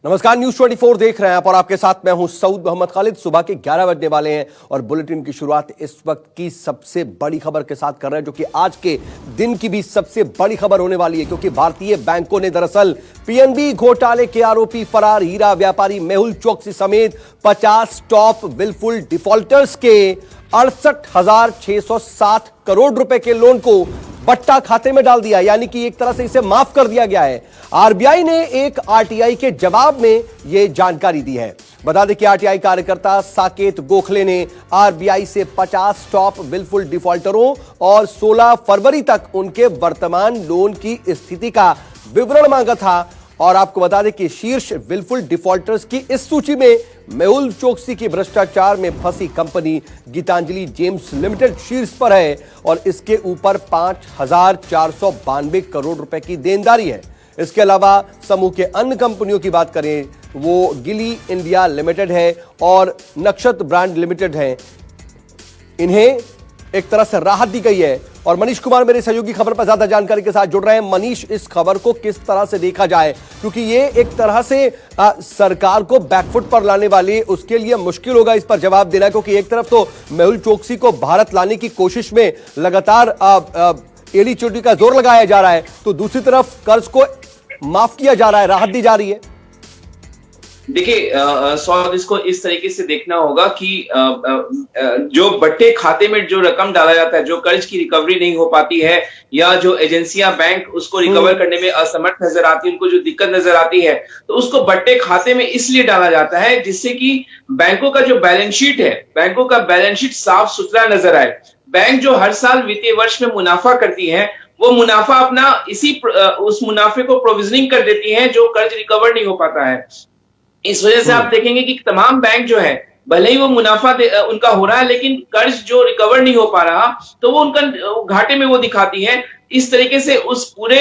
नमस्कार, न्यूज 24 देख रहे हैं आप और आपके साथ मैं हूं सऊद मोहम्मद खालिद। सुबह के 11 बजने वाले हैं और बुलेटिन की शुरुआत इस वक्त की सबसे बड़ी खबर के साथ कर रहे हैं, जो कि आज के दिन की भी सबसे बड़ी खबर होने वाली है, क्योंकि भारतीय बैंकों ने दरअसल पीएनबी घोटाले के आरोपी फरार हीरा व्यापारी मेहुल चोकसी समेत 50 टॉप विलफुल डिफॉल्टर्स के 68,660 करोड़ रुपए के लोन को बट्टा खाते में डाल दिया, यानी कि एक तरह से इसे माफ कर दिया गया है। आरबीआई ने एक आरटीआई के जवाब में यह जानकारी दी है। बता दें कि आरटीआई कार्यकर्ता साकेत गोखले ने आरबीआई से 50 टॉप विलफुल डिफॉल्टरों और 16 फरवरी तक उनके वर्तमान लोन की स्थिति का विवरण मांगा था। और आपको बता दें कि शीर्ष विलफुल डिफॉल्टर्स की इस सूची में मेहुल चोकसी की भ्रष्टाचार में फंसी कंपनी गीतांजलि जेम्स लिमिटेड शीर्ष पर है और इसके ऊपर 5,492 करोड़ रुपए की देनदारी है। इसके अलावा समूह के अन्य कंपनियों की बात करें, वो गिली इंडिया लिमिटेड है और नक्षत्र ब्रांड लिमिटेड है। इन्हें एक तरह से राहत दी गई है। और मनीष कुमार मेरे सहयोगी खबर पर ज्यादा जानकारी के साथ जुड़ रहे हैं। मनीष, इस खबर को किस तरह से देखा जाए, क्योंकि ये एक तरह से सरकार को बैकफुट पर लाने वाली, उसके लिए मुश्किल होगा इस पर जवाब देना, क्योंकि एक तरफ तो मेहुल चोकसी को भारत लाने की कोशिश में लगातार एड़ी चोटी का जोर लगाया जा रहा है, तो दूसरी तरफ कर्ज को माफ किया जा रहा है, राहत दी जा रही है। देखिए सौद, इसको इस तरीके से देखना होगा कि जो बट्टे खाते में जो रकम डाला जाता है, जो कर्ज की रिकवरी नहीं हो पाती है या जो एजेंसियां बैंक उसको रिकवर करने में असमर्थ नजर आती है, उनको जो दिक्कत नजर आती है, तो उसको बट्टे खाते में इसलिए डाला जाता है जिससे कि बैंकों का जो बैलेंस शीट है, बैंकों का बैलेंस शीट साफ सुथरा नजर आए। बैंक जो हर साल वित्तीय वर्ष में मुनाफा करती है, वो मुनाफा अपना उस मुनाफे को प्रोविजनिंग कर देती है जो कर्ज रिकवर नहीं हो पाता है। इस वजह से आप देखेंगे कि तमाम बैंक जो है, भले ही वो मुनाफा उनका हो रहा है, लेकिन कर्ज जो रिकवर नहीं हो पा रहा, तो वो उनका घाटे में वो दिखाती है। इस तरीके से उस पूरे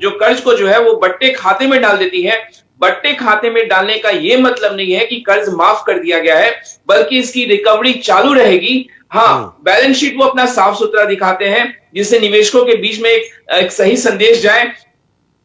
जो कर्ज को जो है वो बट्टे खाते में डाल देती है। बट्टे खाते में डालने का ये मतलब नहीं है कि कर्ज माफ कर दिया गया है, बल्कि इसकी रिकवरी चालू रहेगी। हाँ, बैलेंस शीट वो अपना साफ सुथरा दिखाते हैं, जिससे निवेशकों के बीच में एक सही संदेश जाए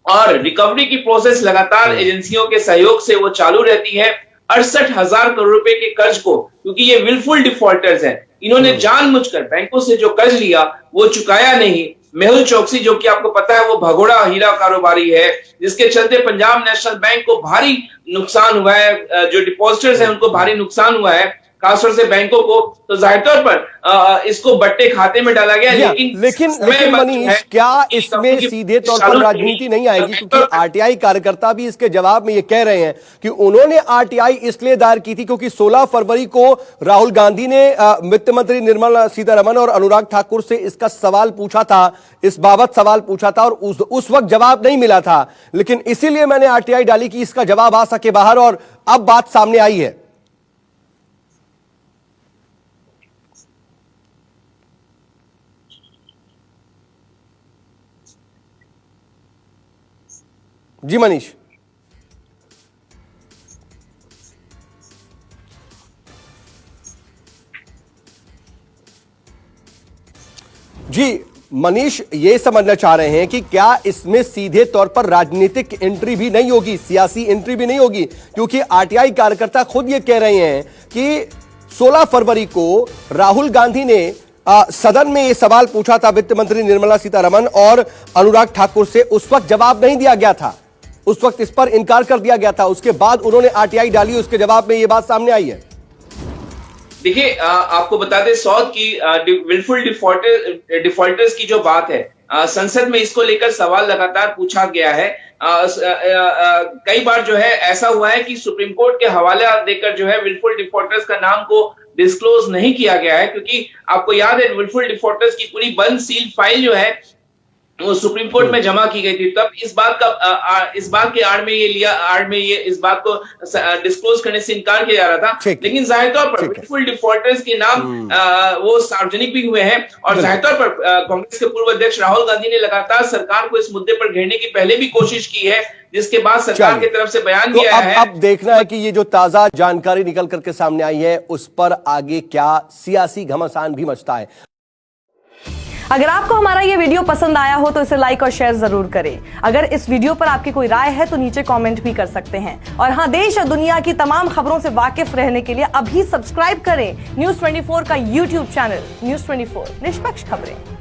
और रिकवरी की प्रोसेस लगातार एजेंसियों के सहयोग से वो चालू रहती है। 68,000 करोड़ रुपए के कर्ज को, क्योंकि ये विलफुल डिफॉल्टर्स हैं, इन्होंने जानबूझकर बैंकों से जो कर्ज लिया वो चुकाया नहीं। मेहुल चोकसी, जो कि आपको पता है वो भगोड़ा हीरा कारोबारी है, जिसके चलते पंजाब नेशनल बैंक को भारी नुकसान हुआ है, जो डिपॉजिटर्स हैं उनको भारी नुकसान हुआ है, खासतौर से बैंकों को। तो जाहिर तौर पर इसको बट्टे खाते में डाला गया। लेकिन मनीष, क्या इसमें सीधे तौर पर राजनीति नहीं आएगी? क्योंकि आरटीआई कार्यकर्ता भी इसके जवाब में ये कह रहे हैं कि उन्होंने आरटीआई इसलिए दायर की थी क्योंकि 16 फरवरी को राहुल गांधी ने वित्त मंत्री निर्मला सीतारमण और अनुराग ठाकुर से इसका सवाल पूछा था, इस बाबत सवाल पूछा था और उस वक्त जवाब नहीं मिला था। लेकिन इसीलिए मैंने आरटीआई डाली कि इसका जवाब आ सके बाहर, और अब बात सामने आई है। जी मनीष। जी मनीष, ये समझना चाह रहे हैं कि क्या इसमें सीधे तौर पर राजनीतिक एंट्री भी नहीं होगी, सियासी एंट्री भी नहीं होगी? क्योंकि आरटीआई कार्यकर्ता खुद ये कह रहे हैं कि 16 फरवरी को राहुल गांधी ने सदन में यह सवाल पूछा था वित्त मंत्री निर्मला सीतारमण और अनुराग ठाकुर से, उस वक्त जवाब नहीं दिया गया था, उस वक्त इस पर इनकार कर दिया गया था। उसके बाद उन्होंने आरटीआई डाली, उसके जवाब में यह बात सामने आई है। देखिए आपको बता दें सौद की विलफुल डिफॉल्टर्स की जो बात है, संसद में इसको लेकर सवाल लगातार पूछा गया है। कई बार जो है ऐसा हुआ है कि सुप्रीम कोर्ट के हवाले देकर जो है विलफुल डिफॉल्टर्स का नाम को डिस्क्लोज नहीं किया गया है, क्योंकि आपको याद है विलफुल डिफॉल्टर्स की पूरी बंद सील फाइल जो है वो सुप्रीम कोर्ट में जमा की गई थी। तब इस बात के आड़ में इस बात को डिस्क्लोज करने से इनकार किया जा रहा था। लेकिन जाहिर तौर पर विलफुल डिफॉल्टर्स के नाम वो सार्वजनिक भी हुए हैं और जाहिर तौर पर कांग्रेस के पूर्व अध्यक्ष राहुल गांधी ने लगातार सरकार को इस मुद्दे पर घेरने की पहले भी कोशिश की है, जिसके बाद सरकार की तरफ से बयान दिया है। अब देखना है कि ये जो ताजा जानकारी निकल करके सामने आई है उस पर आगे क्या सियासी घमासान भी मचता है। अगर आपको हमारा ये वीडियो पसंद आया हो तो इसे लाइक और शेयर जरूर करें। अगर इस वीडियो पर आपकी कोई राय है तो नीचे कमेंट भी कर सकते हैं। और हाँ, देश और दुनिया की तमाम खबरों से वाकिफ रहने के लिए अभी सब्सक्राइब करें न्यूज़ 24 का यूट्यूब चैनल न्यूज़ 24 निष्पक्ष खबरें।